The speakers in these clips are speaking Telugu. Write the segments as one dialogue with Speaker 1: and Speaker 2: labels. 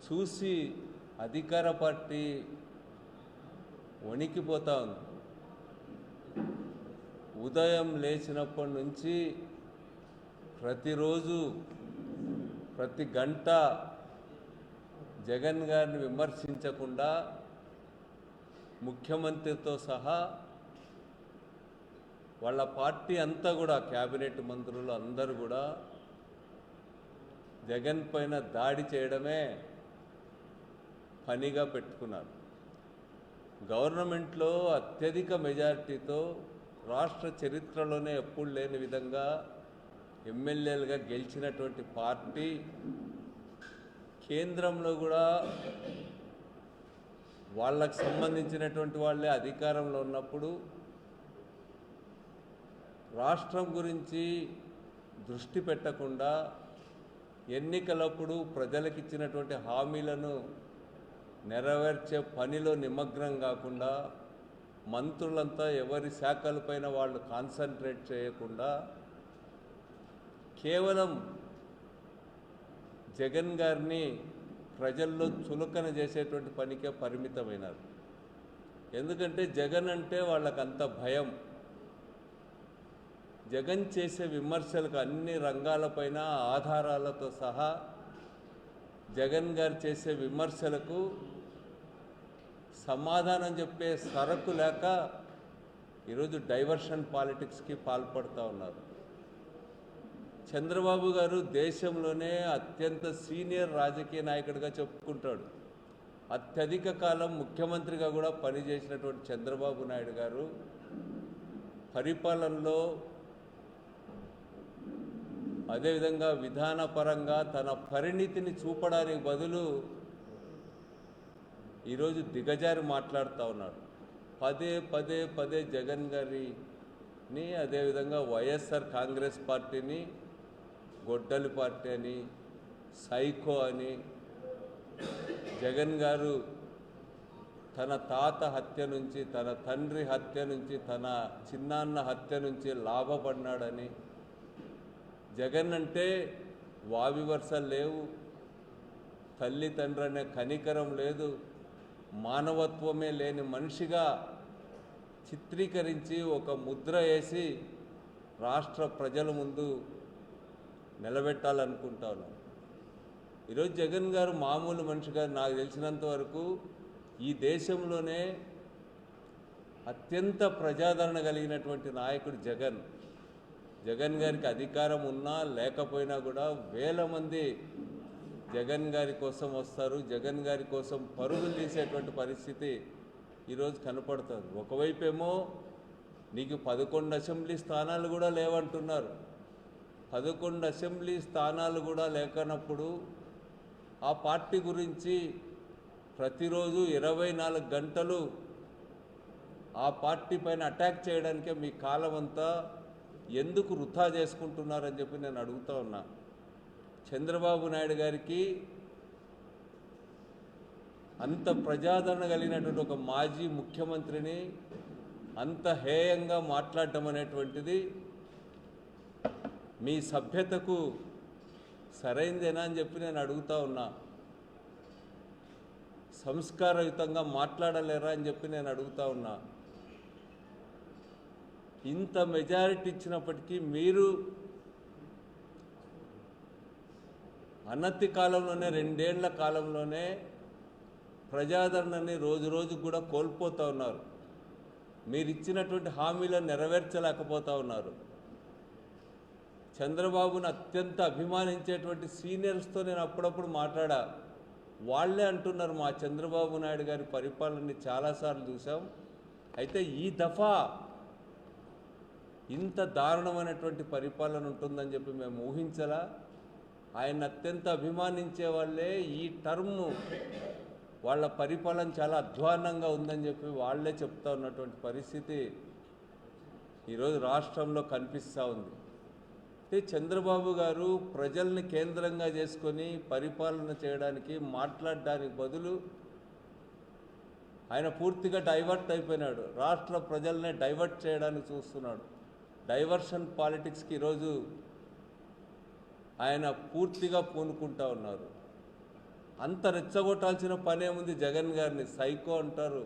Speaker 1: చూసి అధికార పార్టీ వణికిపోతా ఉంది. ఉదయం లేచినప్పటి నుంచి ప్రతిరోజు ప్రతి గంట జగన్ గారిని విమర్శించకుండా ముఖ్యమంత్రితో సహా వాళ్ళ పార్టీ అంతా కూడా క్యాబినెట్ మంత్రులు అందరూ కూడా జగన్ పైన దాడి చేయడమే పనిగా పెట్టుకున్నారు. గవర్నమెంట్లో అత్యధిక మెజారిటీతో రాష్ట్ర చరిత్రలోనే ఎప్పుడు లేని విధంగా ఎమ్మెల్యేలుగా గెలిచినటువంటి పార్టీ కేంద్రంలో కూడా వాళ్ళకు సంబంధించినటువంటి వాళ్ళే అధికారంలో ఉన్నప్పుడు రాష్ట్రం గురించి దృష్టి పెట్టకుండా ఎన్నికలప్పుడు ప్రజలకు ఇచ్చినటువంటి హామీలను నెరవేర్చే పనిలో నిమగ్నం కాకుండా మంత్రులంతా ఎవరి శాఖలపైన వాళ్ళు కాన్సన్ట్రేట్ చేయకుండా కేవలం జగన్ గారిని ప్రజల్లో చులకన చేసేటువంటి పనికే పరిమితమైనారు. ఎందుకంటే జగన్ అంటే వాళ్ళకంత భయం. జగన్ చేసే విమర్శలకు అన్ని రంగాలపైన ఆధారాలతో సహా జగన్ గారు చేసే విమర్శలకు సమాధానం చెప్పే సరకు లేక ఈరోజు డైవర్షన్ పాలిటిక్స్కి పాల్పడుతూ ఉన్నారు. చంద్రబాబు గారు దేశంలోనే అత్యంత సీనియర్ రాజకీయ నాయకుడిగా చెప్పుకుంటాడు. అత్యధిక కాలం ముఖ్యమంత్రిగా కూడా పనిచేసినటువంటి చంద్రబాబు నాయుడు గారు పరిపాలనలో అదేవిధంగా విధానపరంగా తన పరిణితిని చూపడానికి బదులు ఈరోజు దిగజారి మాట్లాడుతూ ఉన్నాడు. పదే పదే పదే జగన్ గారిని అదేవిధంగా వైఎస్ఆర్ కాంగ్రెస్ పార్టీని గొడ్డలి పార్టీ అని, సైకో అని, జగన్ గారు తన తాత హత్య నుంచి, తన తండ్రి హత్య నుంచి, తన చిన్నాన్న హత్య నుంచి లాభపడినాడని, జగన్ అంటే వావివర్సలు లేవు, తల్లి తండ్రి అనే కనికరం లేదు, మానవత్వమే లేని మనిషిగా చిత్రీకరించి ఒక ముద్ర వేసి రాష్ట్ర ప్రజల ముందు నిలబెట్టాలనుకుంటాను. ఈరోజు జగన్ గారు మామూలు మనిషిగా నాకు తెలిసినంత వరకు ఈ దేశంలోనే అత్యంత ప్రజాదరణ కలిగినటువంటి నాయకుడు జగన్. జగన్ గారికి అధికారం ఉన్నా లేకపోయినా కూడా వేల మంది జగన్ గారి కోసం వస్తారు, జగన్ గారి కోసం పరుగులు తీసేటువంటి పరిస్థితి ఈరోజు కనపడుతుంది. ఒకవైపేమో నీకు 11 అసెంబ్లీ స్థానాలు కూడా లేవంటున్నారు. 11 అసెంబ్లీ స్థానాలు కూడా లేకనప్పుడు ఆ పార్టీ గురించి ప్రతిరోజు 24 గంటలు ఆ పార్టీ పైన అటాక్ చేయడానికే మీ కాలం అంతా ఎందుకు వృధా చేసుకుంటున్నారని చెప్పి నేను అడుగుతూ ఉన్నా. చంద్రబాబు నాయుడు గారికి అంత ప్రజాదరణ కలిగినటువంటి ఒక మాజీ ముఖ్యమంత్రిని అంత హేయంగా మాట్లాడటం అనేటువంటిది మీ సభ్యతకు సరైందేనా అని చెప్పి నేను అడుగుతూ ఉన్నా. సంస్కారయుతంగా మాట్లాడలేరా అని చెప్పి నేను అడుగుతూ ఉన్నా. ఇంత మెజారిటీ ఇచ్చినప్పటికీ మీరు అనతి కాలంలోనే 2 ఏళ్ల కాలంలోనే ప్రజాదరణని రోజు రోజుకు కూడా కోల్పోతూ ఉన్నారు. మీరు ఇచ్చినటువంటి హామీలను నెరవేర్చలేకపోతూ ఉన్నారు. చంద్రబాబును అత్యంత అభిమానించేటువంటి సీనియర్స్తో నేను అప్పుడప్పుడు మాట్లాడా. వాళ్ళే అంటున్నారు మా చంద్రబాబు నాయుడు గారి పరిపాలనని చాలాసార్లు చూసాం, అయితే ఈ దఫా ఇంత దారుణమైనటువంటి పరిపాలన ఉంటుందని చెప్పి మేము ఊహించలా. ఆయన అత్యంత అభిమానించే వాళ్ళే ఈ టర్మ్ వాళ్ళ పరిపాలన చాలా అధ్వాన్నంగా ఉందని చెప్పి వాళ్ళే చెప్తా ఉన్నటువంటి పరిస్థితి ఈరోజు రాష్ట్రంలో కనిపిస్తూ ఉంది. అంటే చంద్రబాబు గారు ప్రజల్ని కేంద్రంగా చేసుకొని పరిపాలన చేయడానికి మాట్లాడడానికి బదులు ఆయన పూర్తిగా డైవర్ట్ అయిపోయినాడు. రాష్ట్ర ప్రజల్ని డైవర్ట్ చేయడానికి చూస్తున్నాడు. డైవర్షన్ పాలిటిక్స్కి ఈరోజు ఆయన పూర్తిగా పూనుకుంటూ ఉన్నారు. అంత రెచ్చగొట్టాల్సిన పనేముంది? జగన్ గారిని సైకో అంటారు,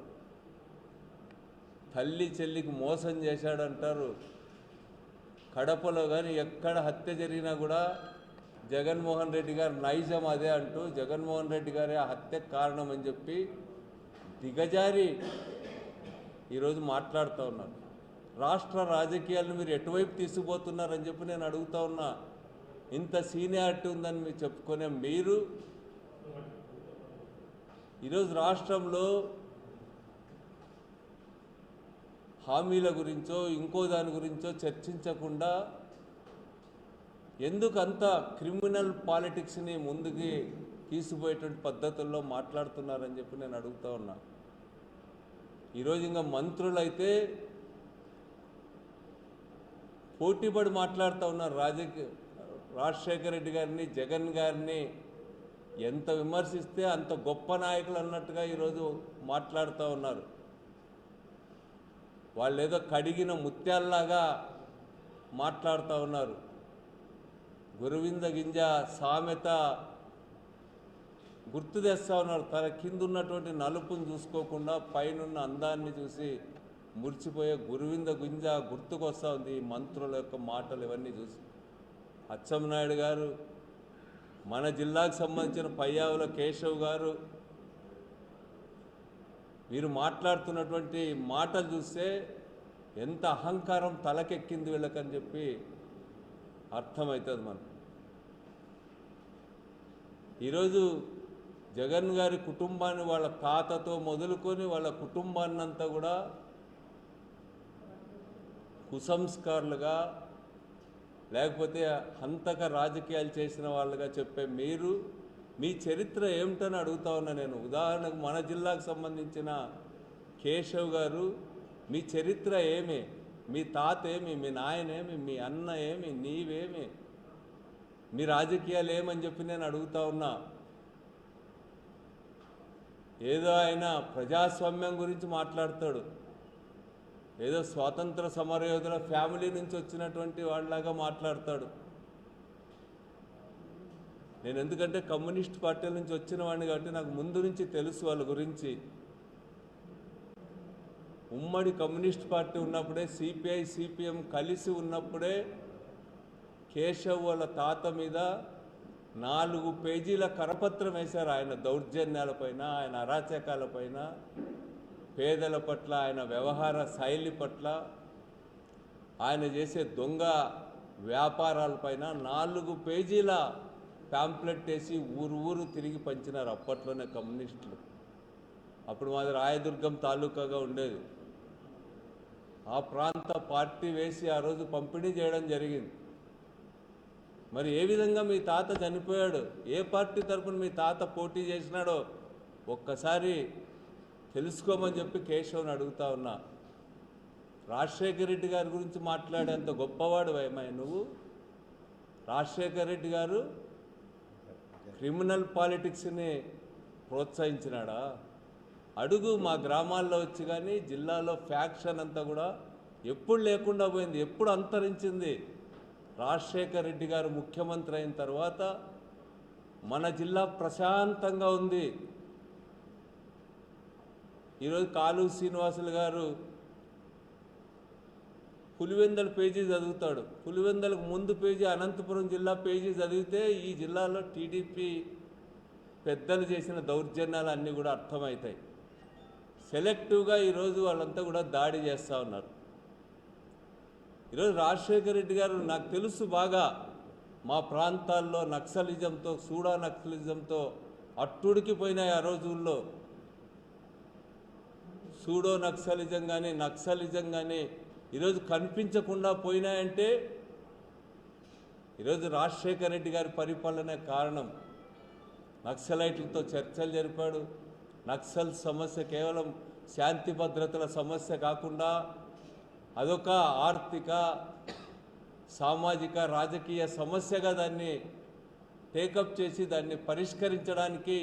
Speaker 1: తల్లి చెల్లికి మోసం చేశాడంటారు. కడపలో కానీ ఎక్కడ హత్య జరిగినా కూడా జగన్మోహన్ రెడ్డి గారు నైజం అదే అంటూ జగన్మోహన్ రెడ్డి గారే ఆ హత్యకు కారణం అని చెప్పి దిగజారి ఈరోజు మాట్లాడుతూ ఉన్నారు. రాష్ట్ర రాజకీయాలను మీరు ఎటువైపు తీసుకుపోతున్నారని చెప్పి నేను అడుగుతా ఉన్నా. ఇంత సీనియారిటీ ఉందని మీరు చెప్పుకునే మీరు ఈరోజు రాష్ట్రంలో హామీల గురించో ఇంకో దాని గురించో చర్చించకుండా ఎందుకు అంత క్రిమినల్ పాలిటిక్స్ని ముందుకి తీసుకుపోయేటువంటి పద్ధతుల్లో మాట్లాడుతున్నారని చెప్పి నేను అడుగుతా ఉన్నా. ఈరోజు ఇంకా మంత్రులైతే పోటీపడి మాట్లాడుతూ ఉన్నారు. రాజశేఖర రెడ్డి గారిని, జగన్ గారిని ఎంత విమర్శిస్తే అంత గొప్ప నాయకులు అన్నట్టుగా ఈరోజు మాట్లాడుతూ ఉన్నారు. వాళ్ళు ఏదో కడిగిన ముత్యాల్లాగా మాట్లాడుతూ ఉన్నారు. గురువింద గింజ సామెత గుర్తు తెస్తూ ఉన్నారు. తన కింద ఉన్నటువంటి నలుపుని చూసుకోకుండా పైనున్న అందాన్ని చూసి మురిచిపోయే గురువింద గింజ గుర్తుకొస్తూ ఉంది ఈ మంత్రుల యొక్క మాటలు ఇవన్నీ చూసి. అచ్చెన్నాయుడు గారు, మన జిల్లాకు సంబంధించిన పయ్యావుల కేశవ్ గారు, వీరు మాట్లాడుతున్నటువంటి మాటలు చూస్తే ఎంత అహంకారం తలకెక్కింది వీళ్ళకని చెప్పి అర్థమవుతుంది మనకు. ఈరోజు జగన్ గారి కుటుంబాన్ని, వాళ్ళ తాతతో మొదలుకొని వాళ్ళ కుటుంబాన్ని అంతా కూడా కుసంస్కారులుగా లేకపోతే హంతక రాజకీయాలు చేసిన వాళ్ళుగా చెప్పే మీరు మీ చరిత్ర ఏమిటని అడుగుతా ఉన్నా నేను. ఉదాహరణకు మన జిల్లాకు సంబంధించిన కేశవ్ గారు, మీ చరిత్ర ఏమి? మీ తాత ఏమి? మీ నాయనేమి? మీ అన్న ఏమి? నీవేమి? మీ రాజకీయాలు ఏమని చెప్పి నేను అడుగుతా ఉన్నా. ఏదో ఆయన ప్రజాస్వామ్యం గురించి మాట్లాడతాడు, ఏదో స్వాతంత్ర సమరయోధుల ఫ్యామిలీ నుంచి వచ్చినటువంటి వాళ్ళలాగా మాట్లాడతాడు. నేను ఎందుకంటే కమ్యూనిస్ట్ పార్టీల నుంచి వచ్చిన వాడిని కాబట్టి నాకు ముందు నుంచి తెలుసు వాళ్ళ గురించి. ఉమ్మడి కమ్యూనిస్ట్ పార్టీ ఉన్నప్పుడే, సిపిఐ సిపిఎం కలిసి ఉన్నప్పుడే కేశవ్ వాళ్ళ తాత మీద 4 పేజీల కరపత్రం వేశారు. ఆయన దౌర్జన్యాలపైన, ఆయన అరాచకాలపైన, పేదల పట్ల, ఆయన వ్యవహార శైలి పట్ల, ఆయన చేసే దొంగ వ్యాపారాలపైన 4 పేజీల ప్యాంప్లెట్ వేసి ఊరు తిరిగి పంచినారు అప్పట్లోనే కమ్యూనిస్టులు. అప్పుడు మాది రాయదుర్గం తాలూకాగా ఉండేది. ఆ ప్రాంత పార్టీ వేసి ఆ రోజు పంపిణీ చేయడం జరిగింది. మరి ఏ విధంగా మీ తాత చనిపోయాడు, ఏ పార్టీ తరఫున మీ తాత పోటీ చేసినాడో ఒక్కసారి తెలుసుకోమని చెప్పి కేశవ్ని అడుగుతా ఉన్నా. రాజశేఖర రెడ్డి గారి గురించి మాట్లాడేంత గొప్పవాడు ఏమై నువ్వు? రాజశేఖర రెడ్డి గారు క్రిమినల్ పాలిటిక్స్ని ప్రోత్సహించినాడా? అడుగు మా గ్రామాల్లో వచ్చి. కానీ జిల్లాలో ఫ్యాక్షన్ అంతా కూడా ఎప్పుడు లేకుండా పోయింది, ఎప్పుడు అంతరించింది. రాజశేఖర రెడ్డి గారు ముఖ్యమంత్రి అయిన తర్వాత మన జిల్లా ప్రశాంతంగా ఉంది. ఈరోజు కాలు శ్రీనివాసులు గారు పులివెందల పేజీ చదువుతాడు. పులివెందలకు ముందు పేజీ అనంతపురం జిల్లా పేజీ చదివితే ఈ జిల్లాలో టీడీపీ పెద్దలు చేసిన దౌర్జన్యాలు అన్నీ కూడా అర్థమవుతాయి. సెలెక్టివ్గా ఈరోజు వాళ్ళంతా కూడా దాడి చేస్తూ ఉన్నారు. ఈరోజు రాజశేఖర రెడ్డి గారు నాకు తెలుసు బాగా, మా ప్రాంతాల్లో నక్సలిజంతో, సూడా నక్సలిజంతో అట్టుడికిపోయినాయి ఆ రోజుల్లో. సూడో నక్సలిజం కానీ నక్సలిజం కానీ ఈరోజు కనిపించకుండా పోయినాయంటే ఈరోజు రాజశేఖర రెడ్డి గారి పరిపాలనే కారణం. నక్సలైట్లతో చర్చలు జరిపాడు. నక్సల్ సమస్య కేవలం శాంతి భద్రతల సమస్య కాకుండా అదొక ఆర్థిక, సామాజిక, రాజకీయ సమస్యగా దాన్ని టేకప్ చేసి దాన్ని పరిష్కరించడానికి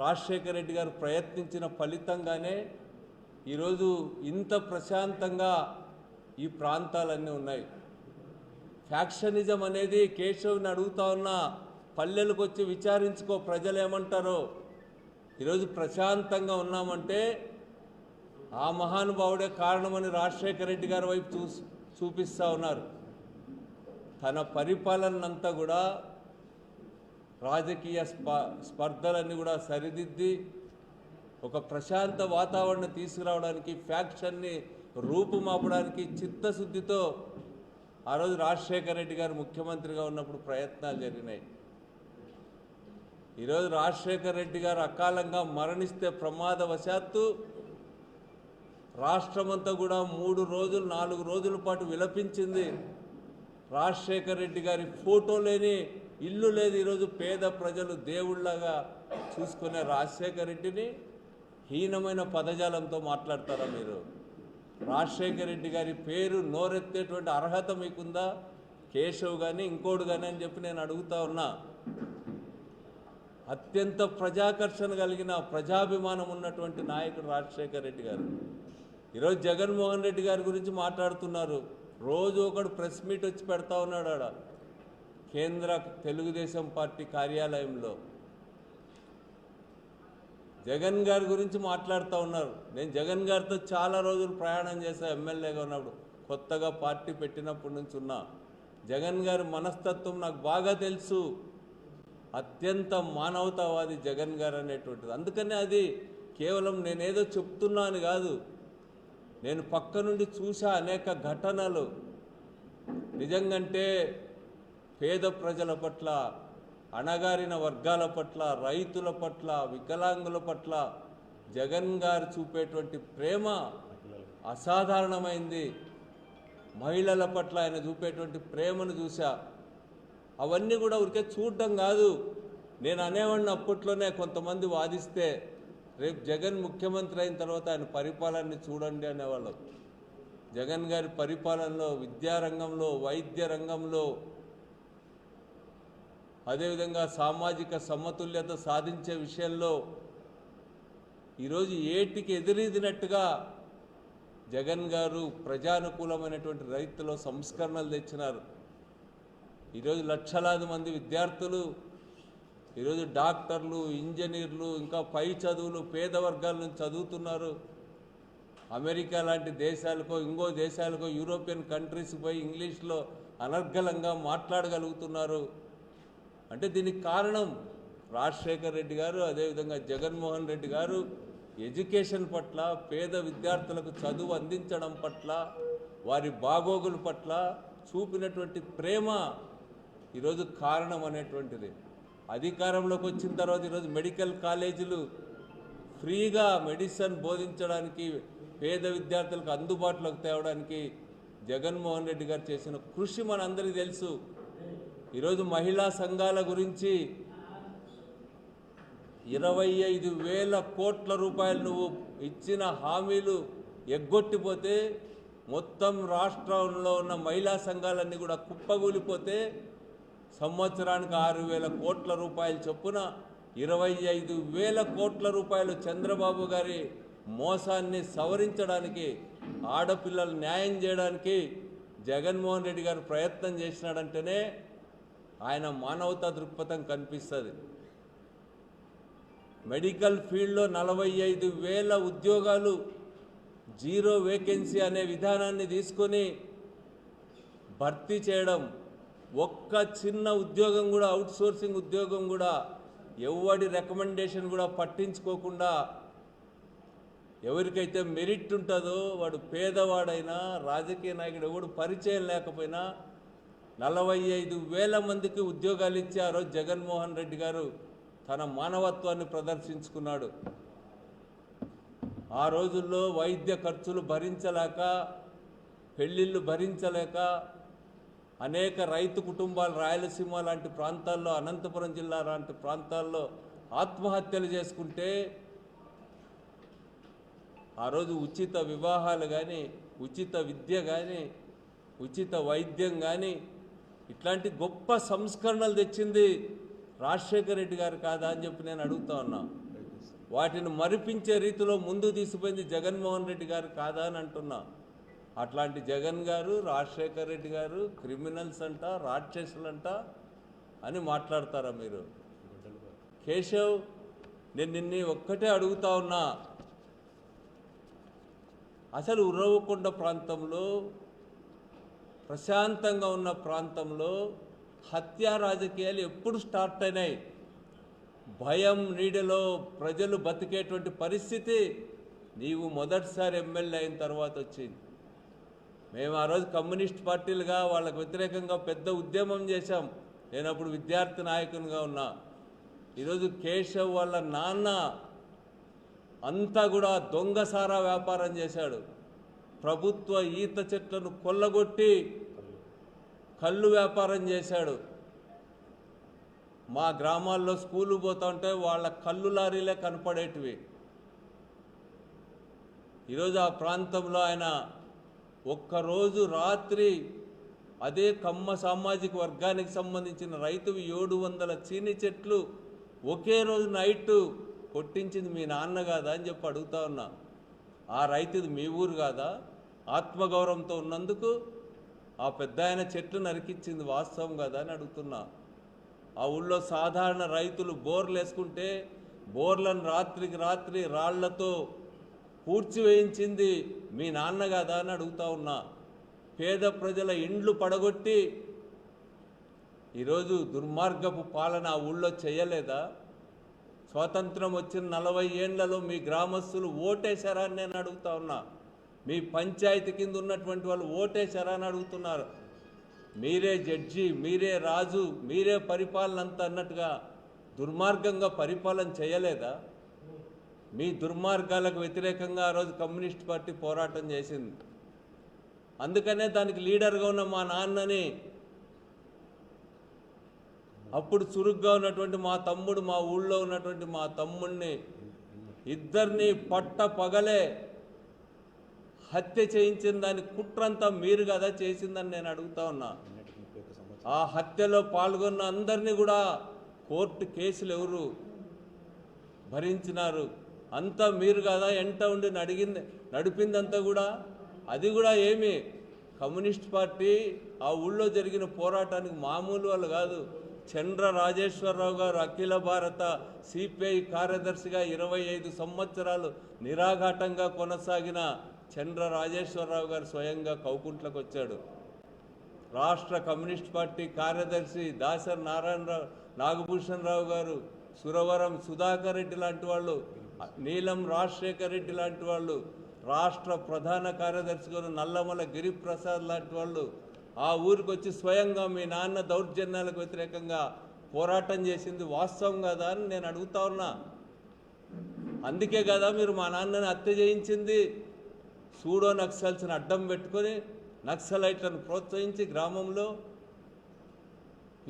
Speaker 1: రాజశేఖర రెడ్డి గారు ప్రయత్నించిన ఫలితంగానే ఈరోజు ఇంత ప్రశాంతంగా ఈ ప్రాంతాలన్నీ ఉన్నాయి. ఫ్యాక్షనిజం అనేది కేశవ్ని అడుగుతా ఉన్నా, పల్లెలకు వచ్చి విచారించుకో, ప్రజలు ఏమంటారో. ఈరోజు ప్రశాంతంగా ఉన్నామంటే ఆ మహానుభావుడే కారణమని రాజశేఖర రెడ్డి గారి వైపు చూపిస్తూ ఉన్నారు. తన పరిపాలనంతా కూడా రాజకీయ స్పర్ధలన్నీ కూడా సరిదిద్ది ఒక ప్రశాంత వాతావరణం తీసుకురావడానికి, ఫ్యాక్షన్ని రూపుమాపడానికి చిత్తశుద్ధితో ఆ రోజు రాజశేఖర రెడ్డి గారు ముఖ్యమంత్రిగా ఉన్నప్పుడు ప్రయత్నాలు జరిగినాయి. ఈరోజు రాజశేఖర రెడ్డి గారు అకాలంగా మరణిస్తే ప్రమాదవశాత్తు రాష్ట్రమంతా కూడా 3 రోజులు 4 రోజుల పాటు విలపించింది. రాజశేఖర రెడ్డి గారి ఫోటో లేని ఇల్లు లేదు. ఈరోజు పేద ప్రజలు దేవుళ్లాగా చూసుకునే రాజశేఖర రెడ్డిని హీనమైన పదజాలంతో మాట్లాడతారా మీరు? రాజశేఖర రెడ్డి గారి పేరు నోరెత్తేటువంటి అర్హత మీకుందా? కేశవ్ కానీ ఇంకోడు కానీ అని చెప్పి నేను అడుగుతా ఉన్నా. అత్యంత ప్రజాకర్షణ కలిగిన ప్రజాభిమానం ఉన్నటువంటి నాయకుడు రాజశేఖర రెడ్డి గారు. ఈరోజు జగన్మోహన్ రెడ్డి గారి గురించి మాట్లాడుతున్నారు. రోజు ఒకడు ప్రెస్ మీట్ వచ్చి పెడతా ఉన్నాడు ఆడ కేంద్ర తెలుగుదేశం పార్టీ కార్యాలయంలో. జగన్ గారి గురించి మాట్లాడుతూ ఉన్నారు. నేను జగన్ గారితో చాలా రోజులు ప్రయాణం చేశా ఎమ్మెల్యేగా ఉన్నప్పుడు. కొత్తగా పార్టీ పెట్టినప్పటి నుంచి ఉన్నా. జగన్ గారి మనస్తత్వం నాకు బాగా తెలుసు. అత్యంత మానవతావాది జగన్ గారు అనేటువంటిది. అందుకనే అది కేవలం నేనేదో చెప్తున్నాను కాదు, నేను పక్క నుండి చూసా అనేక ఘటనలు. నిజంగంటే పేద ప్రజల పట్ల, అణగారిన వర్గాల పట్ల, రైతుల పట్ల, వికలాంగుల పట్ల జగన్ గారు చూపేటువంటి ప్రేమ అసాధారణమైంది. మహిళల పట్ల ఆయన చూపేటువంటి ప్రేమను చూసా. అవన్నీ కూడా ఊరికే చూడడం కాదు. నేను అనేవాడిని అప్పట్లోనే, కొంతమంది వాదిస్తే రేపు జగన్ ముఖ్యమంత్రి అయిన తర్వాత ఆయన పరిపాలనని చూడండి అనేవాళ్ళం. జగన్ గారి పరిపాలనలో విద్యారంగంలో, వైద్య రంగంలో, అదేవిధంగా సామాజిక సమతుల్యత సాధించే విషయంలో ఈరోజు ఏటికి ఎదురీదినట్టుగా జగన్ గారు ప్రజానుకూలమైనటువంటి రైతులో సంస్కరణలు తెచ్చినారు. ఈరోజు లక్షలాది మంది విద్యార్థులు ఈరోజు డాక్టర్లు, ఇంజనీర్లు, ఇంకా పై చదువులు పేద వర్గాల నుంచి చదువుతున్నారు. అమెరికా లాంటి దేశాలకో, ఇంకో దేశాలకో, యూరోపియన్ కంట్రీస్కి పోయి ఇంగ్లీష్లో అనర్గళంగా మాట్లాడగలుగుతున్నారు. అంటే దీనికి కారణం రాజశేఖర రెడ్డి గారు, అదేవిధంగా జగన్మోహన్ రెడ్డి గారు ఎడ్యుకేషన్ పట్ల, పేద విద్యార్థులకు చదువు అందించడం పట్ల, వారి బాగోగుల పట్ల చూపినటువంటి ప్రేమ ఈరోజు కారణం అనేటువంటిది. అధికారంలోకి వచ్చిన తర్వాత ఈరోజు మెడికల్ కాలేజీలు ఫ్రీగా మెడిసిన్ బోధించడానికి, పేద విద్యార్థులకు అందుబాటులోకి తేవడానికి జగన్మోహన్ రెడ్డి గారు చేసిన కృషి మనందరికీ తెలుసు. ఈరోజు మహిళా సంఘాల గురించి 25,000 కోట్ల రూపాయలు నువ్వు ఇచ్చిన హామీలు ఎగ్గొట్టిపోతే, మొత్తం రాష్ట్రంలో ఉన్న మహిళా సంఘాలన్నీ కూడా కుప్పగూలిపోతే, సంవత్సరానికి 6,000 కోట్ల రూపాయలు చొప్పున 25,000 కోట్ల రూపాయలు చంద్రబాబు గారి మోసాన్ని సవరించడానికి, ఆడపిల్లలు న్యాయం చేయడానికి జగన్మోహన్ రెడ్డి గారు ప్రయత్నం చేసినాడంటేనే ఆయన మానవతా దృక్పథం కనిపిస్తుంది. మెడికల్ ఫీల్డ్లో 45,000 ఉద్యోగాలు, జీరో వేకెన్సీ అనే విధానాన్ని తీసుకొని భర్తీ చేయడం, ఒక్క చిన్న ఉద్యోగం కూడా, అవుట్సోర్సింగ్ ఉద్యోగం కూడా ఎవడి రికమెండేషన్ కూడా పట్టించుకోకుండా, ఎవరికైతే మెరిట్ ఉంటుందో వాడు పేదవాడైనా, రాజకీయ నాయకుడు ఎవడు పరిచయం లేకపోయినా 45,000 మందికి ఉద్యోగాలు ఇచ్చి ఆ రోజు జగన్మోహన్ రెడ్డి గారు తన మానవత్వాన్ని ప్రదర్శించుకున్నాడు. ఆ రోజుల్లో వైద్య ఖర్చులు భరించలేక, పెళ్ళిళ్ళు భరించలేక అనేక రైతు కుటుంబాలు రాయలసీమ లాంటి ప్రాంతాల్లో, అనంతపురం జిల్లా లాంటి ప్రాంతాల్లో ఆత్మహత్యలు చేసుకుంటే, ఆ రోజు ఉచిత వివాహాలు కానీ, ఉచిత విద్య కానీ, ఉచిత వైద్యం కానీ, ఇట్లాంటి గొప్ప సంస్కరణలు తెచ్చింది రాజశేఖర రెడ్డి గారు కాదా అని చెప్పి నేను అడుగుతా ఉన్నా. వాటిని మరిపించే రీతిలో ముందు తీసిపోయింది జగన్మోహన్ రెడ్డి గారు కాదా అని అంటున్నా. అట్లాంటి జగన్ గారు, రాజశేఖర రెడ్డి గారు క్రిమినల్స్ అంట, రాక్షసులంట, అని మాట్లాడతారా మీరు? కేశవ్, నేను నిన్ను ఒక్కటే అడుగుతా ఉన్నా, అసలు ఉరవకొండ ప్రాంతంలో, ప్రశాంతంగా ఉన్న ప్రాంతంలో హత్యా రాజకీయాలు ఎప్పుడు స్టార్ట్ అయినాయి? భయం నీడలో ప్రజలు బతికేటువంటి పరిస్థితి నీవు మొదటిసారి ఎమ్మెల్యే అయిన తర్వాత వచ్చింది. మేము ఆ రోజు కమ్యూనిస్ట్ పార్టీలుగా వాళ్ళకు వ్యతిరేకంగా పెద్ద ఉద్యమం చేశాం. నేను అప్పుడు విద్యార్థి నాయకునిగా ఉన్నా. ఈరోజు కేశవ్ వాళ్ళ నాన్న అంతా కూడా దొంగసారా వ్యాపారం చేశాడు. ప్రభుత్వ ఈత చెట్లను కొల్లగొట్టి కళ్ళు వ్యాపారం చేశాడు. మా గ్రామాల్లో స్కూలు పోతా ఉంటే వాళ్ళ కళ్ళు లారీలే కనపడేటివి. ఈరోజు ఆ ప్రాంతంలో ఆయన ఒక్కరోజు రాత్రి అదే కమ్మ సామాజిక వర్గానికి సంబంధించిన రైతువి 700 చీని చెట్లు ఒకే రోజు నైట్ కొట్టించింది మీ నాన్న కాదా అని చెప్పి అడుగుతా ఉన్నా. ఆ రైతుది మీ ఊరు కాదా? ఆత్మగౌరవంతో ఉన్నందుకు ఆ పెద్ద ఆయన చెట్లు నరికించింది వాస్తవం కదా అని అడుగుతున్నా. ఆ ఊళ్ళో సాధారణ రైతులు బోర్లు వేసుకుంటే బోర్లను రాత్రికి రాత్రి రాళ్లతో పూడ్చివేయించింది మీ నాన్న కదా అని అడుగుతా ఉన్నా. పేద ప్రజల ఇండ్లు పడగొట్టి ఈరోజు దుర్మార్గపు పాలన ఆ ఊళ్ళో చేయలేదా? స్వాతంత్రం వచ్చిన 40 ఏళ్లలో మీ గ్రామస్తులు ఓటేశారా అని నేను అడుగుతా ఉన్నా. మీ పంచాయతీ కింద ఉన్నటువంటి వాళ్ళు ఓటేశారా అని అడుగుతున్నారు. మీరే జడ్జి, మీరే రాజు, మీరే పరిపాలన అంతా అన్నట్టుగా దుర్మార్గంగా పరిపాలన చేయలేదా? మీ దుర్మార్గాలకు వ్యతిరేకంగా ఆ రోజు కమ్యూనిస్ట్ పార్టీ పోరాటం చేసింది. అందుకనే దానికి లీడర్గా ఉన్న మా నాన్నని, అప్పుడు చురుగ్గా ఉన్నటువంటి మా తమ్ముడు, మా ఊళ్ళో ఉన్నటువంటి మా తమ్ముడిని ఇద్దరిని పట్ట పగలే హత్య చేయించిన దాని కుట్రంతా మీరు కదా చేసిందని నేను అడుగుతా ఉన్నా. ఆ హత్యలో పాల్గొన్న అందరినీ కూడా కోర్టు కేసులు ఎవరు భరించినారు? అంతా మీరు కదా ఎంట ఉండి నడిపిందంతా కూడా. అది కూడా ఏమి కమ్యూనిస్ట్ పార్టీ ఆ ఊళ్ళో జరిగిన పోరాటానికి మామూలు వాళ్ళు కాదు. చండ్ర రాజేశ్వరరావు గారు అఖిల భారత సిపిఐ కార్యదర్శిగా 25 సంవత్సరాలు నిరాఘాటంగా కొనసాగిన చండ్ర రాజేశ్వరరావు గారు స్వయంగా కౌకుంట్లకు వచ్చాడు. రాష్ట్ర కమ్యూనిస్ట్ పార్టీ కార్యదర్శి దాసరి నారాయణరావు, నాగభూషణ్ రావు గారు, సురవరం సుధాకర్ రెడ్డి లాంటి వాళ్ళు, నీలం రాజశేఖర్ రెడ్డి లాంటి వాళ్ళు, రాష్ట్ర ప్రధాన కార్యదర్శి గారు నల్లమల గిరిప్రసాద్ లాంటి వాళ్ళు ఆ ఊరికి వచ్చి స్వయంగా మీ నాన్న దౌర్జన్యాలకు వ్యతిరేకంగా పోరాటం చేసింది వాస్తవం కదా అని నేను అడుగుతా ఉన్నా. అందుకే కదా మీరు మా నాన్నని హత్య చేయించింది. సూడో నక్సల్స్ని అడ్డం పెట్టుకొని నక్సలైట్లను ప్రోత్సహించి గ్రామంలో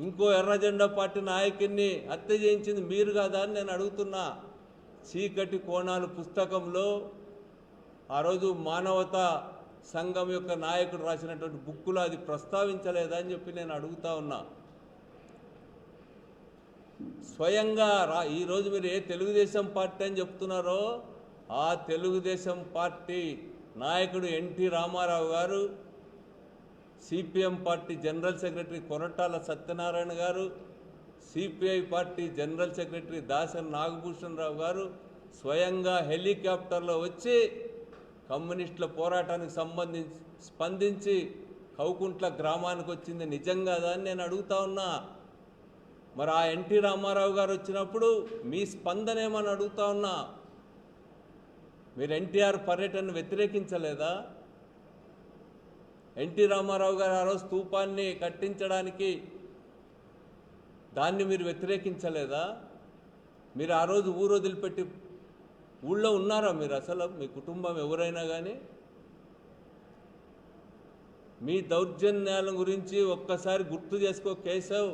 Speaker 1: ఇంకో ఎర్ర జెండా పార్టీ నాయకుడిని హత్య చేయించింది మీరు కదా అని నేను అడుగుతున్నా. చీకటి కోణాలు పుస్తకంలో ఆ రోజు మానవతా సంఘం యొక్క నాయకుడు రాసినటువంటి బుక్కులో అది ప్రస్తావించలేదా అని చెప్పి నేను అడుగుతా ఉన్నా. స్వయంగా ఈరోజు మీరు ఏ తెలుగుదేశం పార్టీ అని చెప్తున్నారో ఆ తెలుగుదేశం పార్టీ నాయకుడు NT Ramarao garu, CPM party general secretary Koratala Satyanarayana garu, CPI party general secretary Dasari Nagabhushan Rao garu స్వయంగా హెలికాప్టర్లో వచ్చి కమ్యూనిస్టుల పోరాటానికి స్పందించి కౌకుంట్ల గ్రామానికి వచ్చింది నిజం కదా అని నేను అడుగుతా ఉన్నా. మరి ఆ ఎన్టీ రామారావు గారు వచ్చినప్పుడు మీ స్పందన ఏమని అడుగుతా ఉన్నా. మీరు ఎన్టీఆర్ పర్యటనను వ్యతిరేకించలేదా? ఎన్టీ రామారావు గారు ఆ రోజు స్తూపాన్ని కట్టించడానికి దాన్ని మీరు వ్యతిరేకించలేదా? మీరు ఆ రోజు ఊరు వదిలిపెట్టి ఊళ్ళో ఉన్నారా మీరు? అసలు మీ కుటుంబం ఎవరైనా కానీ మీ దౌర్జన్యాల గురించి ఒక్కసారి గుర్తు చేసుకో కేశవ్.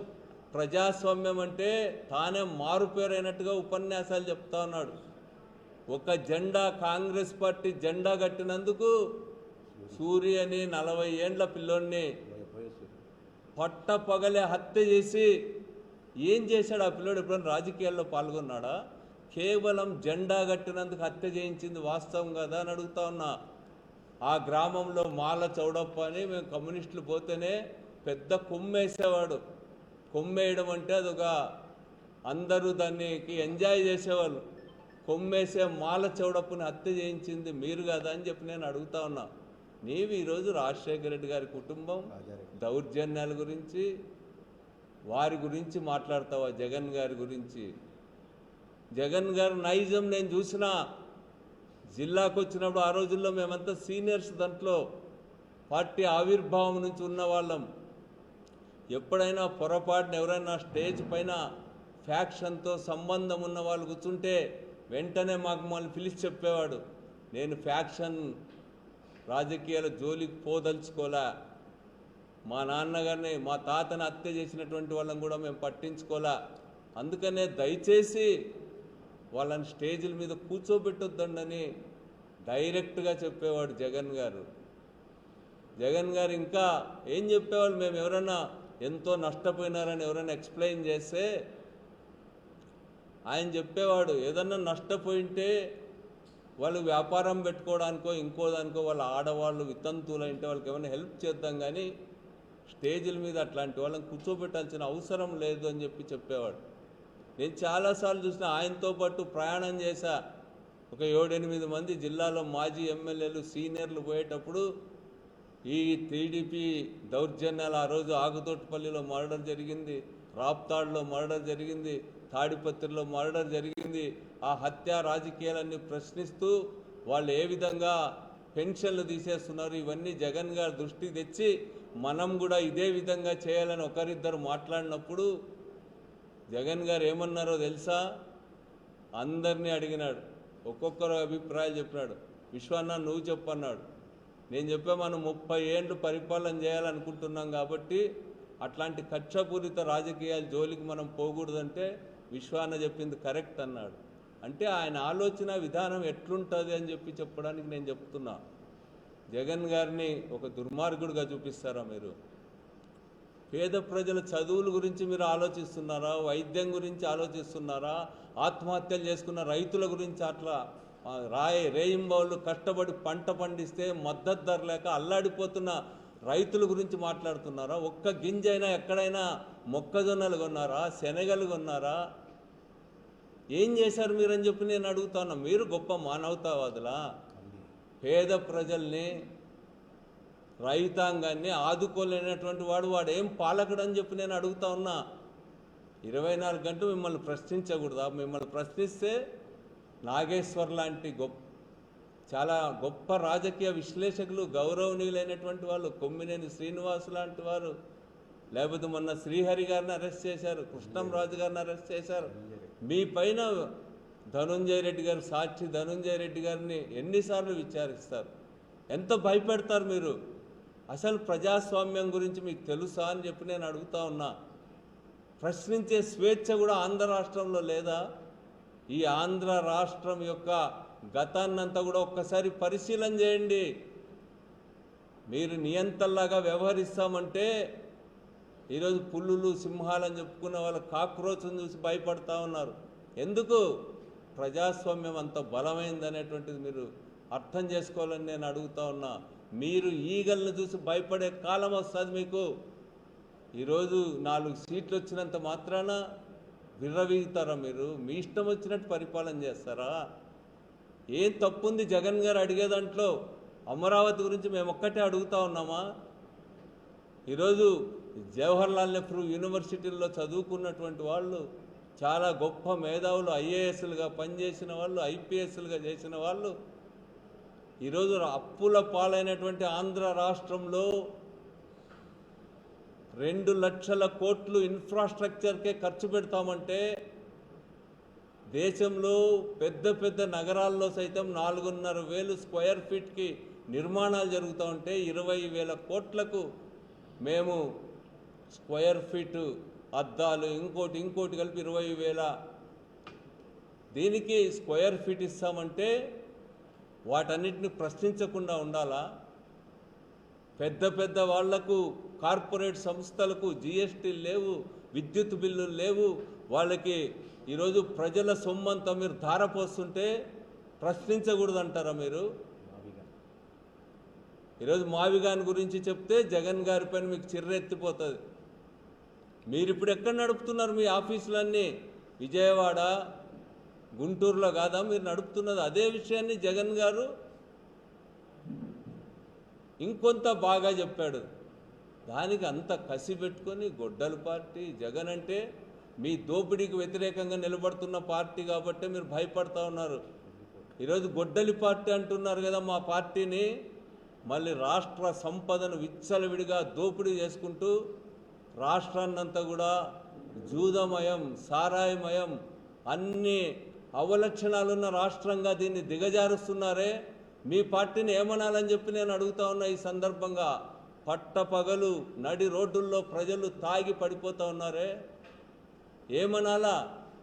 Speaker 1: ప్రజాస్వామ్యం అంటే తానే మారుపేరైనట్టుగా ఉపన్యాసాలు చెప్తా ఉన్నాడు. ఒక జెండా కాంగ్రెస్ పార్టీ జెండా కట్టినందుకు సూర్యని 40 ఏండ్ల పిల్లోడిని పట్ట పగలే హత్య చేసి ఏం చేశాడు ఆ పిల్లోడు? ఎప్పుడైనా రాజకీయాల్లో పాల్గొన్నాడా? కేవలం జెండా కట్టినందుకు హత్య చేయించింది వాస్తవం కదా అని అడుగుతా ఉన్నా. ఆ గ్రామంలో మాల చౌడప్ప అని మేము కమ్యూనిస్టులు పోతేనే పెద్ద కొమ్మేసేవాడు. కొమ్మేయడం అంటే అదొక అందరూ దానికి ఎంజాయ్ చేసేవాళ్ళు. కొమ్మేసే మాల చౌడప్పుని హత్య చేయించింది మీరు కదా అని చెప్పి నేను అడుగుతా ఉన్నా. నీవు ఈరోజు రాజశేఖర రెడ్డి గారి కుటుంబం దౌర్జన్యాల గురించి వారి గురించి మాట్లాడతావా? జగన్ గారి గురించి. జగన్ గారు నైజం నేను చూసిన జిల్లాకు వచ్చినప్పుడు ఆ రోజుల్లో మేమంతా సీనియర్స్, దాంట్లో పార్టీ ఆవిర్భావం నుంచి ఉన్న వాళ్ళం. ఎప్పుడైనా పొరపాటున ఎవరైనా స్టేజ్ పైన ఫ్యాక్షన్తో సంబంధం ఉన్న వాళ్ళు కూర్చుంటే వెంటనే మాకు మమ్మల్ని పిలిచి చెప్పేవాడు, నేను ఫ్యాక్షన్ రాజకీయాల జోలికి పోదలుచుకోలే, మా నాన్నగారిని మా తాతని హత్య చేసినటువంటి వాళ్ళని కూడా మేము పట్టించుకోలే, అందుకనే దయచేసి వాళ్ళని స్టేజీల మీద కూర్చోబెట్టొద్దండని డైరెక్ట్గా చెప్పేవాడు జగన్ గారు. జగన్ గారు ఇంకా ఏం చెప్పేవాళ్ళు, మేము ఎవరైనా ఎంతో నష్టపోయినారని ఎవరైనా ఎక్స్ప్లెయిన్ చేస్తే ఆయన చెప్పేవాడు, ఏదన్నా నష్టపోయింటే వాళ్ళు వ్యాపారం పెట్టుకోవడానికో ఇంకో దానికో వాళ్ళ ఆడవాళ్ళు వితంతువులు అంటే వాళ్ళకి ఏమైనా హెల్ప్ చేద్దాం, కానీ స్టేజీల మీద అట్లాంటి వాళ్ళని కూర్చోబెట్టాల్సిన అవసరం లేదు అని చెప్పేవాడు. నేను చాలాసార్లు చూసిన, ఆయనతో పాటు ప్రయాణం చేశా. ఒక 7-8 మంది జిల్లాలో మాజీ ఎమ్మెల్యేలు సీనియర్లు పోయేటప్పుడు ఈ టీడీపీ దౌర్జన్యాలు ఆ రోజు ఆగుతోటిపల్లిలో మర్డర్ జరిగింది, రాప్తాడులో మర్డర్ జరిగింది, తాడిపత్రిలో మర్డర్ జరిగింది. ఆ హత్య రాజకీయాలన్నీ ప్రశ్నిస్తూ వాళ్ళు ఏ విధంగా పెన్షన్లు తీసేస్తున్నారు, ఇవన్నీ జగన్ గారు దృష్టికి తెచ్చి మనం కూడా ఇదే విధంగా చేయాలని ఒకరిద్దరు మాట్లాడినప్పుడు జగన్ గారు ఏమన్నారో తెలుసా? అందరినీ అడిగినాడు, ఒక్కొక్కరు అభిప్రాయాలు చెప్పినాడు. విశ్వన్న నువ్వు చెప్పన్నాడు. నేను చెప్పా, మనం 30 ఏళ్ళు పరిపాలన చేయాలనుకుంటున్నాం కాబట్టి అట్లాంటి కక్షపూరిత రాజకీయాల జోలికి మనం పోకూడదంటే విశ్వాన్న చెప్పింది కరెక్ట్ అన్నాడు. అంటే ఆయన ఆలోచన విధానం ఎట్లుంటుంది అని చెప్పడానికి నేను చెప్తున్నా. జగన్ గారిని ఒక దుర్మార్గుడిగా చూపిస్తారా మీరు? పేద ప్రజల చదువుల గురించి మీరు ఆలోచిస్తున్నారా? వైద్యం గురించి ఆలోచిస్తున్నారా? ఆత్మహత్యలు చేసుకున్న రైతుల గురించి అట్లా రేయింబౌళ్ళు కష్టపడి పంట పండిస్తే మద్దతు ధర లేక అల్లాడిపోతున్న రైతుల గురించి మాట్లాడుతున్నారా? ఒక్క గింజైనా ఎక్కడైనా మొక్కజొన్నలు కొన్నారా? శనగలు కొన్నారా? ఏం చేశారు మీరని చెప్పి నేను అడుగుతాను. మీరు గొప్ప మానవతావాదులా? పేద ప్రజల్ని, రైతాంగాన్ని ఆదుకోలేనటువంటి వాడు ఏం పాలకుడు అని చెప్పి నేను అడుగుతా ఉన్నా. 24 గంటలు మిమ్మల్ని ప్రశ్నించకూడదా? మిమ్మల్ని ప్రశ్నిస్తే నాగేశ్వర్ లాంటి చాలా గొప్ప రాజకీయ విశ్లేషకులు, గౌరవనీయులైనటువంటి వాళ్ళు, కొమ్మినేని శ్రీనివాస్ లాంటి వారు, లేకపోతే మొన్న శ్రీహరి గారిని అరెస్ట్ చేశారు, కృష్ణంరాజు గారిని అరెస్ట్ చేశారు. మీ పైన ధనుంజయ రెడ్డి గారు, సాక్షి ధనుంజయ రెడ్డి గారిని ఎన్నిసార్లు విచారిస్తారు? ఎంత భయపెడతారు మీరు? అసలు ప్రజాస్వామ్యం గురించి మీకు తెలుసా అని చెప్పి నేను అడుగుతా ఉన్నా. ప్రశ్నించే స్వేచ్ఛ కూడా ఆంధ్ర రాష్ట్రంలో లేదా? ఈ ఆంధ్ర రాష్ట్రం యొక్క గతాన్నంతా కూడా ఒక్కసారి పరిశీలన చేయండి. మీరు నియంతల్లాగా వ్యవహరిస్తామంటే ఈరోజు పుల్లులు, సింహాలని చెప్పుకున్న వాళ్ళ కాక్రోచ్ను చూసి భయపడతా ఉన్నారు. ఎందుకు? ప్రజాస్వామ్యం అంత బలమైందనేటువంటిది మీరు అర్థం చేసుకోవాలని నేను అడుగుతా ఉన్నా. మీరు ఈగలను చూసి భయపడే కాలం వస్తుంది మీకు. ఈరోజు 4 సీట్లు వచ్చినంత మాత్రాన విర్రవీగుతారా మీరు? మీ ఇష్టం వచ్చినట్టు పరిపాలన చేస్తారా? ఏం తప్పుంది జగన్ గారు అడిగే దాంట్లో? అమరావతి గురించి మేము ఒక్కటే అడుగుతా ఉన్నామా? ఈరోజు జవహర్లాల్ నెహ్రూ యూనివర్సిటీల్లో చదువుకున్నటువంటి వాళ్ళు, చాలా గొప్ప మేధావులు, ఐఏఎస్లుగా పనిచేసిన వాళ్ళు, ఐపీఎస్లుగా చేసిన వాళ్ళు, ఈరోజు అప్పుల పాలైనటువంటి ఆంధ్ర రాష్ట్రంలో 2 లక్షల కోట్లు ఇన్ఫ్రాస్ట్రక్చర్కే ఖర్చు పెడతామంటే, దేశంలో పెద్ద పెద్ద నగరాల్లో సైతం 4,500,000 స్క్వేర్ ఫీట్కి నిర్మాణాలు జరుగుతూ ఉంటే 20,000 కోట్లకు మేము స్క్వేర్ ఫీటు అద్దాలు ఇంకోటి కలిపి 20,000 దీనికి స్క్వేర్ ఫీట్ ఇస్తామంటే వాటన్నిటిని ప్రశ్నించకుండా ఉండాలా? పెద్ద వాళ్లకు, కార్పొరేట్ సంస్థలకు జిఎస్టీలు లేవు, విద్యుత్ బిల్లులు లేవు. వాళ్ళకి ఈరోజు ప్రజల సొమ్మంతా మీరు ధారపోస్తుంటే ప్రశ్నించకూడదంటారా మీరు? ఈరోజు మావిగాన్ గురించి చెప్తే జగన్ గారి పైన మీకు చిర్రెత్తిపోతుంది. మీరు ఇప్పుడు ఎక్కడ నడుపుతున్నారు మీ ఆఫీసులన్నీ? విజయవాడ, గుంటూరులో కాదా మీరు నడుపుతున్నది? అదే విషయాన్ని జగన్ గారు ఇంకొంత బాగా చెప్పాడు. దానికి అంత కసి పెట్టుకొని గొడ్డల పార్టీ జగన్ అంటే మీ దోపిడీకి వ్యతిరేకంగా నిలబడుతున్న పార్టీ కాబట్టి మీరు భయపడతా ఉన్నారు. ఈరోజు గొడ్డలి పార్టీ అంటున్నారు కదా మా పార్టీని. మళ్ళీ రాష్ట్ర సంపదను విచ్చలవిడిగా దోపిడీ చేసుకుంటూ రాష్ట్రాన్నంతా కూడా జూదమయం, సారాయమయం, అన్ని అవలక్షణాలున్న రాష్ట్రంగా దీన్ని దిగజారుస్తున్నారే. మీ పార్టీని ఏమనాలని చెప్పి నేను అడుగుతా ఉన్నా. ఈ సందర్భంగా పట్టపగలు నడి రోడ్డుల్లో ప్రజలు తాగి పడిపోతూ ఉన్నారే. ఏమనాలా?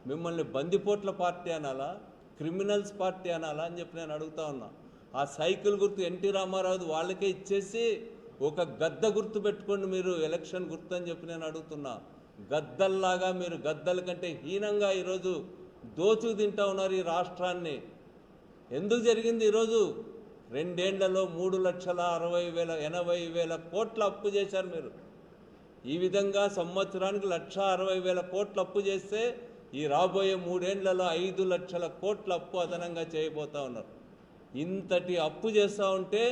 Speaker 1: మిమ్మల్ని బందిపోట్ల పార్టీ అనాలా? క్రిమినల్స్ పార్టీ అనాలా అని చెప్పి నేను అడుగుతా ఉన్నా. ఆ సైకిల్ గుర్తు ఎన్టీ రామారావు వాళ్ళకే ఇచ్చేసి ఒక గద్ద గుర్తు పెట్టుకోండి మీరు, ఎలక్షన్ గుర్తు అని చెప్పి నేను అడుగుతున్నా. గద్దల్లాగా మీరు గద్దల కంటే హీనంగా ఈరోజు దోచుకు తింటా ఉన్నారు ఈ రాష్ట్రాన్ని. ఎందుకు జరిగింది? ఈరోజు 2 ఏళ్లలో 3,60,80,000 కోట్ల అప్పు చేశారు మీరు. ఈ విధంగా సంవత్సరానికి 1,60,000 కోట్ల అప్పు చేస్తే ఈ రాబోయే 3 ఏళ్లలో 5 లక్షల కోట్ల అప్పు అదనంగా చేయబోతా ఉన్నారు. ఇంతటి అప్పు చేస్తూ ఉంటే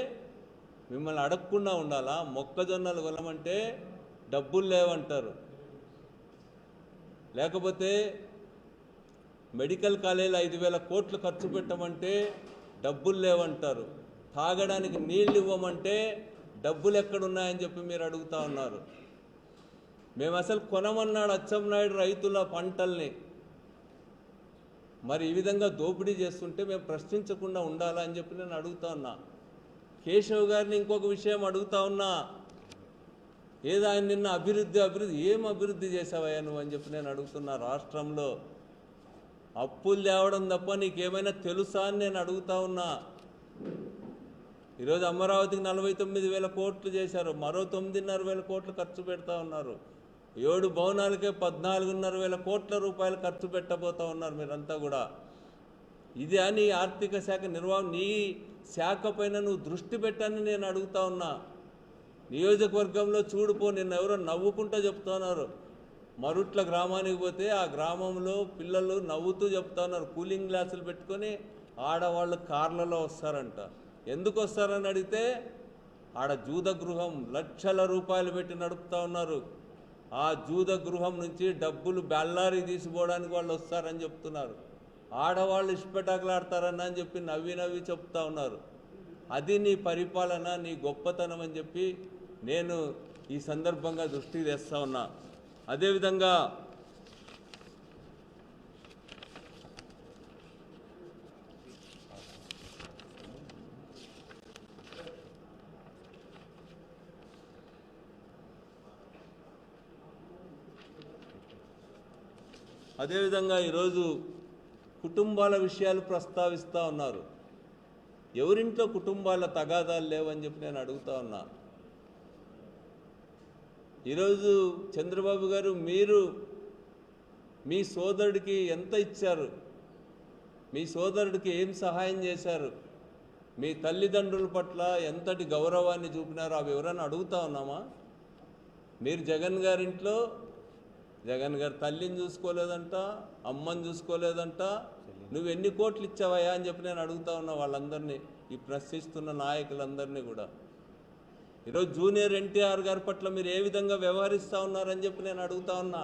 Speaker 1: మిమ్మల్ని అడగకుండా ఉండాలా? మొక్కజొన్నలు కొనమంటే డబ్బులు లేవంటారు, లేకపోతే మెడికల్ కాలేజీలో 5,000 కోట్లు ఖర్చు పెట్టమంటే డబ్బులు లేవంటారు, తాగడానికి నీళ్ళు ఇవ్వమంటే డబ్బులు ఎక్కడున్నాయని చెప్పి మీరు అడుగుతూ ఉన్నారు. మేము అసలు కొనమన్నాడు అచ్చెన్నాయుడు రైతుల పంటల్ని. మరి ఈ విధంగా దోపిడీ చేస్తుంటే మేము ప్రశ్నించకుండా ఉండాలా అని చెప్పి నేను అడుగుతా ఉన్నా. కేశవ్ గారిని ఇంకొక విషయం అడుగుతా ఉన్నా. ఏదో ఆయన నిన్న అభివృద్ధి ఏం అభివృద్ధి చేసావయ్యా నువ్వు అని చెప్పి నేను అడుగుతున్నా. రాష్ట్రంలో అప్పులు తేవడం తప్ప నీకేమైనా తెలుసా అని నేను అడుగుతా ఉన్నా. ఈరోజు అమరావతికి 49,000 కోట్లు చేశారు, మరో 9,500 కోట్లు ఖర్చు పెడతా ఉన్నారు. 7 భవనాలకే 14,500 కోట్ల రూపాయలు ఖర్చు పెట్టబోతా ఉన్నారు మీరంతా కూడా. ఇది అని ఆర్థిక శాఖ నిర్వహణ, నీ శాఖ పైన నువ్వు దృష్టి పెట్టని నేను అడుగుతా ఉన్నా. నియోజకవర్గంలో చూడుపో, నిన్న ఎవరో నవ్వుకుంటూ చెప్తున్నారు. మరుట్ల గ్రామానికి పోతే ఆ గ్రామంలో పిల్లలు నవ్వుతూ చెప్తా ఉన్నారు, కూలింగ్ గ్లాసులు పెట్టుకొని ఆడవాళ్ళు కార్లలో వస్తారంట. ఎందుకు వస్తారని అడిగితే ఆడ జూద గృహం లక్షల రూపాయలు పెట్టి నడుపుతా ఉన్నారు. ఆ జూద గృహం నుంచి డబ్బులు బెల్లారి తీసుకోవడానికి వాళ్ళు వస్తారని చెప్తున్నారు. ఆడవాళ్ళు ఇష్టపెటాకులాడతారని అని చెప్పి నవ్వి చెప్తా ఉన్నారు. అది నీ పరిపాలన, నీ గొప్పతనం అని చెప్పి నేను ఈ సందర్భంగా దృష్టికి తెస్తా ఉన్నా. అదేవిధంగా ఈరోజు కుటుంబాల విషయాలు ప్రస్తావిస్తూ ఉన్నారు. ఎవరింట్లో కుటుంబాల తగాదాలు లేవని చెప్పి నేను అడుగుతా ఉన్నా. ఈరోజు చంద్రబాబు గారు మీరు మీ సోదరుడికి ఎంత ఇచ్చారు? మీ సోదరుడికి ఏం సహాయం చేశారు? మీ తల్లిదండ్రుల పట్ల ఎంతటి గౌరవాన్ని చూపినారో అవి ఎవరైనా అడుగుతా ఉన్నామా? మీరు జగన్ గారింట్లో జగన్ గారు తల్లిని చూసుకోలేదంట, అమ్మని చూసుకోలేదంట. నువ్వు ఎన్ని కోట్లు ఇచ్చావయ్యా అని చెప్పి నేను అడుగుతా ఉన్నా వాళ్ళందరినీ, ఈ ప్రశ్నిస్తున్న నాయకులందరినీ కూడా. ఈరోజు జూనియర్ ఎన్టీఆర్ గారి పట్ల మీరు ఏ విధంగా వ్యవహరిస్తూ ఉన్నారని చెప్పి నేను అడుగుతా ఉన్నా.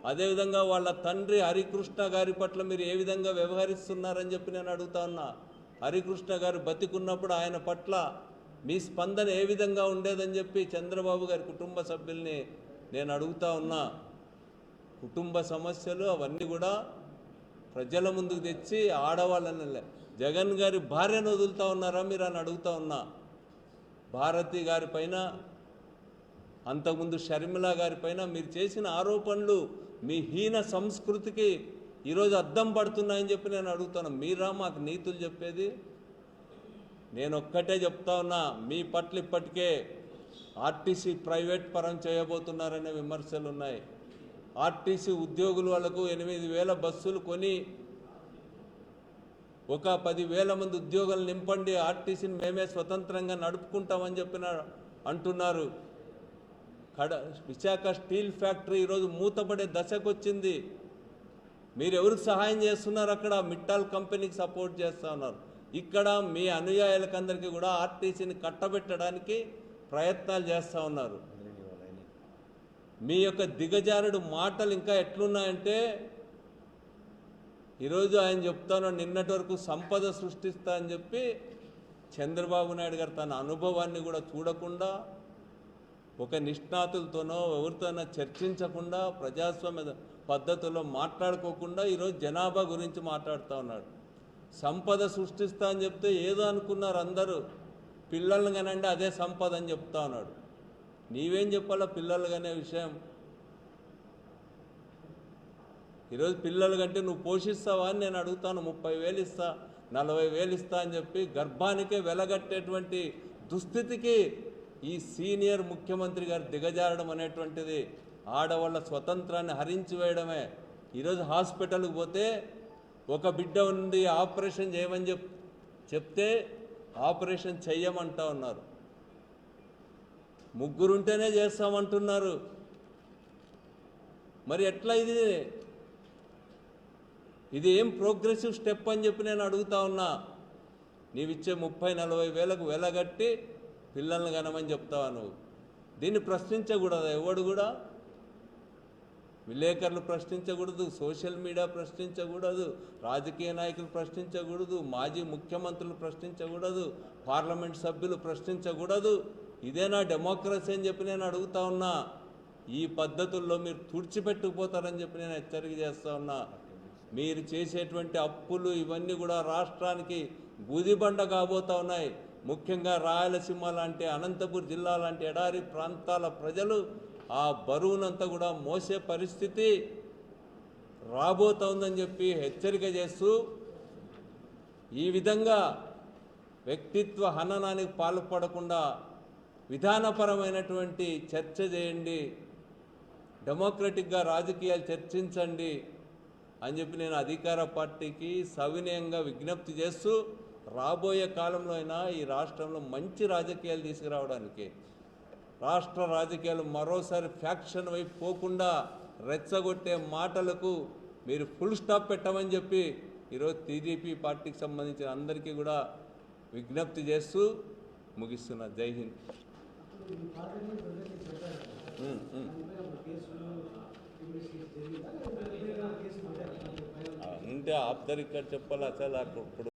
Speaker 1: అదేవిధంగా వాళ్ళ తండ్రి హరికృష్ణ గారి పట్ల మీరు ఏ విధంగా వ్యవహరిస్తున్నారని చెప్పి నేను అడుగుతా ఉన్నా. హరికృష్ణ గారు బతికున్నప్పుడు ఆయన పట్ల మీ స్పందన ఏ విధంగా ఉండేదని చెప్పి చంద్రబాబు గారి కుటుంబ సభ్యుల్ని నేను అడుగుతా ఉన్నా. కుటుంబ సమస్యలు అవన్నీ కూడా ప్రజల ముందుకు తెచ్చి ఆడవాళ్ళని, జగన్ గారి భార్యను వదులుతూ ఉన్నారా మీరు అని అడుగుతా ఉన్నా. భారతి గారి పైన, అంతకుముందు షర్మిల గారి పైన మీరు చేసిన ఆరోపణలు మీ హీన సంస్కృతికి ఈరోజు అద్దం పడుతున్నాయని చెప్పి నేను అడుగుతాను. మీరా మాకు నీతులు చెప్పేది? నేను ఒక్కటే చెప్తా ఉన్నా, మీ పట్ల ఇప్పటికే ఆర్టీసీ ప్రైవేట్ పరం చేయబోతున్నారనే విమర్శలు ఉన్నాయి. ఆర్టీసీ ఉద్యోగులు వాళ్ళకు 8,000 బస్సులు కొని ఒక 10,000 మంది ఉద్యోగులు నింపండి, ఆర్టీసీని మేమే స్వతంత్రంగా నడుపుకుంటామని చెప్పిన అంటున్నారు. విశాఖ స్టీల్ ఫ్యాక్టరీ ఈరోజు మూతపడే దశకు వచ్చింది. మీరు ఎవరికి సహాయం చేస్తున్నారు? అక్కడ మిట్టాల్ కంపెనీకి సపోర్ట్ చేస్తూ ఉన్నారు. ఇక్కడ మీ అనుయాయులకందరికీ కూడా ఆర్టీసీని కట్టబెట్టడానికి ప్రయత్నాలు చేస్తూ ఉన్నారు. మీ యొక్క దిగజారుడు మాటలు ఇంకా ఎట్లున్నాయంటే, ఈరోజు ఆయన చెప్తాను నిన్నటి వరకు సంపద సృష్టిస్తా అని చెప్పి చంద్రబాబు నాయుడు గారు తన అనుభవాన్ని కూడా చూడకుండా, ఒక నిష్ణాతులతోనో ఎవరితోనో చర్చించకుండా, ప్రజాస్వామ్య పద్ధతుల్లో మాట్లాడుకోకుండా ఈరోజు జనాభా గురించి మాట్లాడుతూ ఉన్నాడు. సంపద సృష్టిస్తా అని చెప్తే ఏదో అనుకున్నారు అందరూ. పిల్లల్ని కానండి అదే సంపద అని చెప్తా ఉన్నాడు. నీవేం చెప్పాలా పిల్లలు కనే విషయం? ఈరోజు పిల్లలు కంటే నువ్వు పోషిస్తావా అని నేను అడుగుతాను. 30,000 ఇస్తా, 40,000 ఇస్తా అని చెప్పి గర్భానికే వెలగట్టేటువంటి దుస్థితికి ఈ సీనియర్ ముఖ్యమంత్రి గారు దిగజారడం అనేటువంటిది ఆడవాళ్ళ స్వతంత్రాన్ని హరించి వేయడమే. ఈరోజు హాస్పిటల్కి పోతే ఒక బిడ్డ ఉంది ఆపరేషన్ చేయమని చెప్తే ఆపరేషన్ చెయ్యమంటా ఉన్నారు. ముగ్గురుంటేనే చేస్తామంటున్నారు. మరి ఎట్లా ఇది ఏం ప్రోగ్రెసివ్ స్టెప్ అని చెప్పి నేను అడుగుతా ఉన్నా. నీవిచ్చే 30-40 వేలకు వెలగట్టి పిల్లల్ని కనమని చెప్తావా నువ్వు? దీన్ని ప్రశ్నించకూడదు ఎవడు కూడా. విలేకరులు ప్రశ్నించకూడదు, సోషల్ మీడియా ప్రశ్నించకూడదు, రాజకీయ నాయకులు ప్రశ్నించకూడదు, మాజీ ముఖ్యమంత్రులు ప్రశ్నించకూడదు, పార్లమెంట్ సభ్యులు ప్రశ్నించకూడదు. ఇదేనా డెమోక్రసీ అని చెప్పి నేను అడుగుతా ఉన్నా. ఈ పద్ధతుల్లో మీరు తుడిచిపెట్టుకుపోతారని చెప్పి నేను హెచ్చరిక చేస్తూ ఉన్నా. మీరు చేసేటువంటి అప్పులు ఇవన్నీ కూడా రాష్ట్రానికి బూదిబండ కాబోతూ ఉన్నాయి. ముఖ్యంగా రాయలసీమ లాంటి, అనంతపురం జిల్లా లాంటి ఎడారి ప్రాంతాల ప్రజలు ఆ బరువునంతా కూడా మోసే పరిస్థితి రాబోతోందని చెప్పి హెచ్చరిక చేస్తూ, ఈ విధంగా వ్యక్తిత్వ హననానికి పాల్పడకుండా విధానపరమైనటువంటి చర్చ చేయండి, డెమోక్రటిక్గా రాజకీయాలు చర్చించండి అని చెప్పి నేను అధికార పార్టీకి సవినయంగా విజ్ఞప్తి చేస్తూ, రాబోయే కాలంలో అయినా ఈ రాష్ట్రంలో మంచి రాజకీయాలు తీసుకురావడానికి, రాష్ట్ర రాజకీయాలు మరోసారి ఫ్యాక్షన్ వైపు పోకుండా రెచ్చగొట్టే మాటలకు మీరు ఫుల్ స్టాప్ పెట్టమని చెప్పి ఈరోజు టీడీపీ పార్టీకి సంబంధించిన అందరికీ కూడా విజ్ఞప్తి చేస్తూ ముగిస్తున్నా. జై హింద్. ఉంటే ఆఫ్ ద రికార్డ్ చెప్పాలి అసలు. ఇప్పుడు